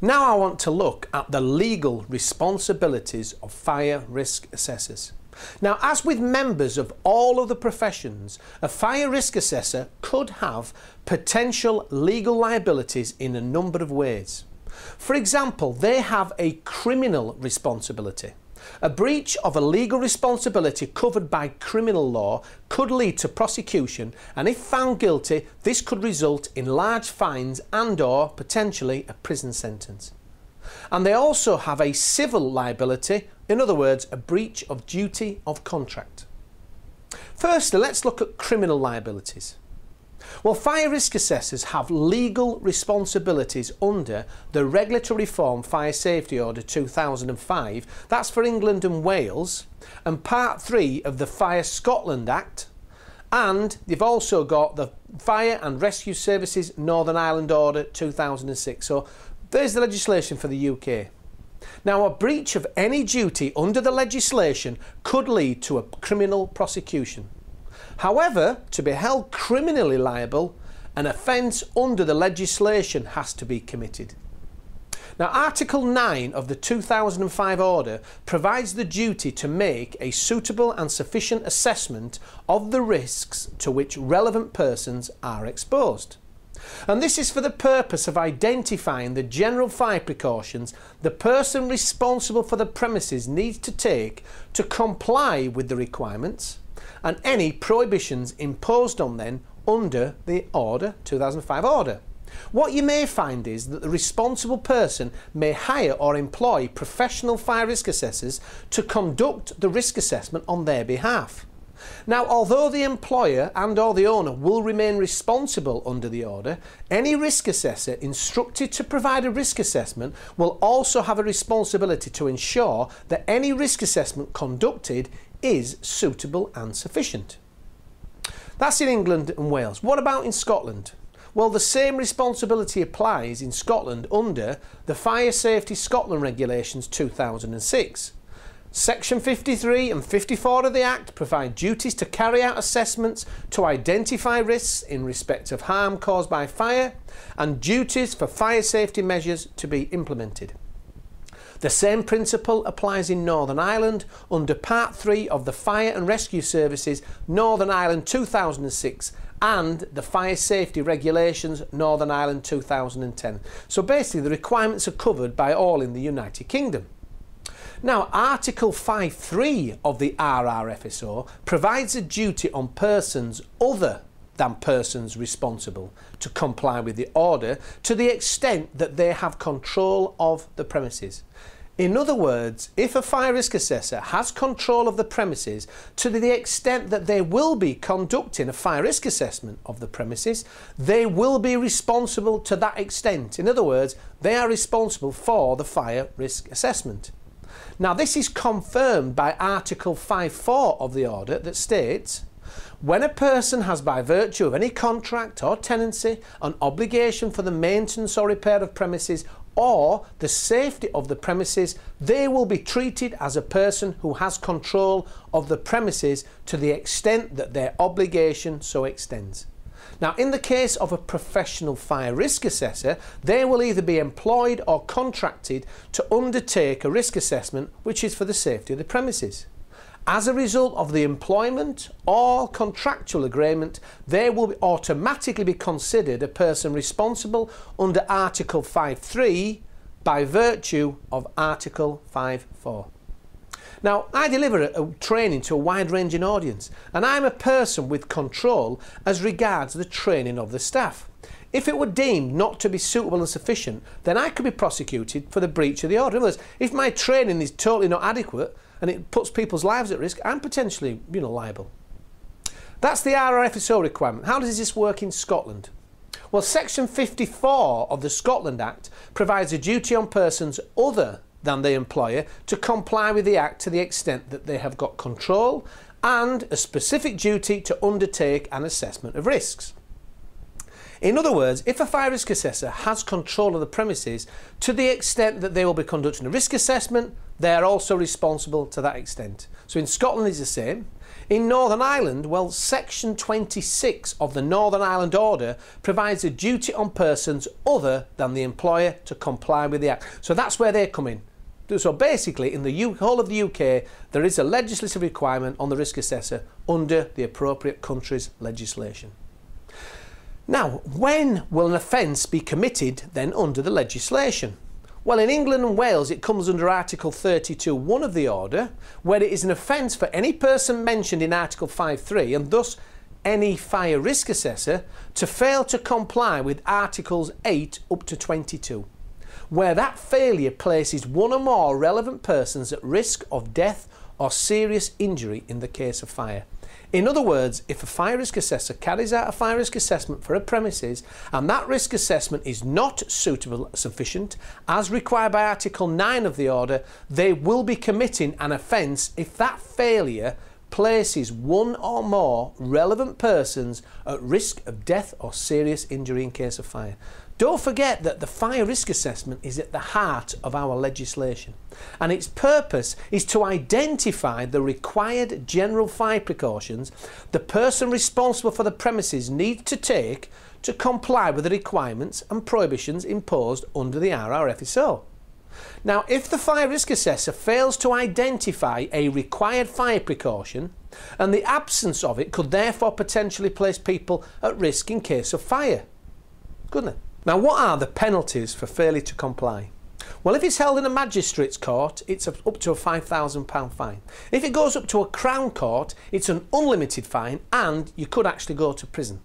Now I want to look at the legal responsibilities of fire risk assessors. Now, as with members of all of the professions, a fire risk assessor could have potential legal liabilities in a number of ways. For example, they have a criminal responsibility. A breach of a legal responsibility covered by criminal law could lead to prosecution, and if found guilty, this could result in large fines and/or potentially a prison sentence. And they also have a civil liability, in other words, a breach of duty of contract. Firstly, let's look at criminal liabilities. Well, fire risk assessors have legal responsibilities under the Regulatory Reform Fire Safety Order 2005, that's for England and Wales, and Part 3 of the Fire Scotland Act, and they've also got the Fire and Rescue Services Northern Ireland Order 2006. So there's the legislation for the UK. Now, a breach of any duty under the legislation could lead to a criminal prosecution. However, to be held criminally liable, an offence under the legislation has to be committed. Now, Article 9 of the 2005 order provides the duty to make a suitable and sufficient assessment of the risks to which relevant persons are exposed. And this is for the purpose of identifying the general fire precautions the person responsible for the premises needs to take to comply with the requirements and any prohibitions imposed on them under the Order 2005 order. What you may find is that the responsible person may hire or employ professional fire risk assessors to conduct the risk assessment on their behalf. Now, although the employer and/or the owner will remain responsible under the order, any risk assessor instructed to provide a risk assessment will also have a responsibility to ensure that any risk assessment conducted is suitable and sufficient. That's in England and Wales. What about in Scotland? Well, the same responsibility applies in Scotland under the Fire Safety Scotland Regulations 2006. Section 53 and 54 of the Act provide duties to carry out assessments to identify risks in respect of harm caused by fire and duties for fire safety measures to be implemented. The same principle applies in Northern Ireland under Part 3 of the Fire and Rescue Services Northern Ireland 2006 and the Fire Safety Regulations Northern Ireland 2010. So basically the requirements are covered by all in the United Kingdom. Now, Article 5.3 of the RRFSO provides a duty on persons other than persons responsible to comply with the order to the extent that they have control of the premises. In other words, if a fire risk assessor has control of the premises to the extent that they will be conducting a fire risk assessment of the premises, they will be responsible to that extent. In other words, they are responsible for the fire risk assessment. Now, this is confirmed by Article 5.4 of the order that states, when a person has by virtue of any contract or tenancy an obligation for the maintenance or repair of premises or the safety of the premises, they will be treated as a person who has control of the premises to the extent that their obligation so extends. Now, in the case of a professional fire risk assessor, they will either be employed or contracted to undertake a risk assessment which is for the safety of the premises. As a result of the employment or contractual agreement, they will automatically be considered a person responsible under Article 5.3 by virtue of Article 5.4. Now, I deliver a training to a wide-ranging audience, and I'm a person with control as regards the training of the staff. If it were deemed not to be suitable and sufficient, then I could be prosecuted for the breach of the order. In other words, if my training is totally not adequate and it puts people's lives at risk, I'm potentially, liable. That's the RRFSO requirement. How does this work in Scotland? Well, Section 54 of the Scotland Act provides a duty on persons other than the employer to comply with the Act to the extent that they have got control and a specific duty to undertake an assessment of risks. In other words, if a fire risk assessor has control of the premises to the extent that they will be conducting a risk assessment, they are also responsible to that extent. So in Scotland it's the same. In Northern Ireland, well, Section 26 of the Northern Ireland Order provides a duty on persons other than the employer to comply with the Act. So that's where they come in. So basically, in the whole of the UK, there is a legislative requirement on the risk assessor under the appropriate country's legislation. Now, when will an offence be committed then under the legislation? Well, in England and Wales, it comes under Article 32(1) of the order, where it is an offence for any person mentioned in Article 5(3), and thus any fire risk assessor, to fail to comply with Articles 8 up to 22, where that failure places one or more relevant persons at risk of death or serious injury in the case of fire. In other words, if a fire risk assessor carries out a fire risk assessment for a premises and that risk assessment is not suitable sufficient, as required by Article 9 of the order, they will be committing an offence if that failure places one or more relevant persons at risk of death or serious injury in case of fire. Don't forget that the fire risk assessment is at the heart of our legislation, and its purpose is to identify the required general fire precautions the person responsible for the premises needs to take to comply with the requirements and prohibitions imposed under the RRFSO. Now, if the fire risk assessor fails to identify a required fire precaution, and the absence of it could therefore potentially place people at risk in case of fire. Couldn't it? Now, what are the penalties for failure to comply? Well, if it's held in a magistrate's court, it's up to a £5,000 fine. If it goes up to a Crown Court, it's an unlimited fine and you could actually go to prison.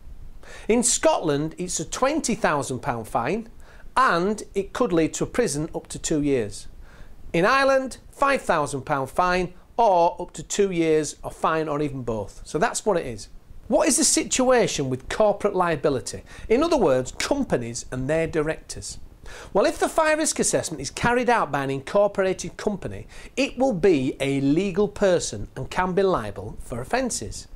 In Scotland, it's a £20,000 fine and it could lead to a prison up to 2 years. In Ireland, £5,000 fine or up to 2 years of fine or even both. So that's what it is. What is the situation with corporate liability? In other words, companies and their directors. Well, if the fire risk assessment is carried out by an incorporated company, it will be a legal person and can be liable for offences.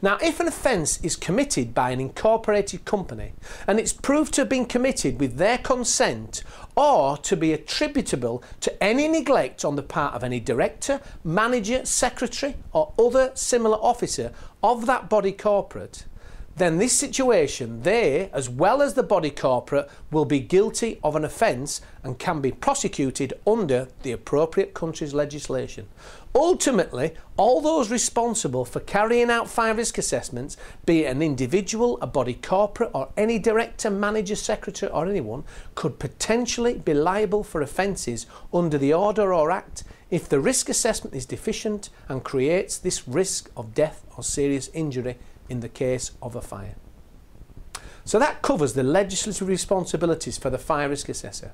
Now, if an offence is committed by an incorporated company and it's proved to have been committed with their consent or to be attributable to any neglect on the part of any director, manager, secretary or other similar officer of that body corporate, then this situation, they, as well as the body corporate, will be guilty of an offence and can be prosecuted under the appropriate country's legislation. Ultimately, all those responsible for carrying out fire risk assessments, be it an individual, a body corporate or any director, manager, secretary or anyone, could potentially be liable for offences under the order or act if the risk assessment is deficient and creates this risk of death or serious injury in the case of a fire. So that covers the legislative responsibilities for the fire risk assessor.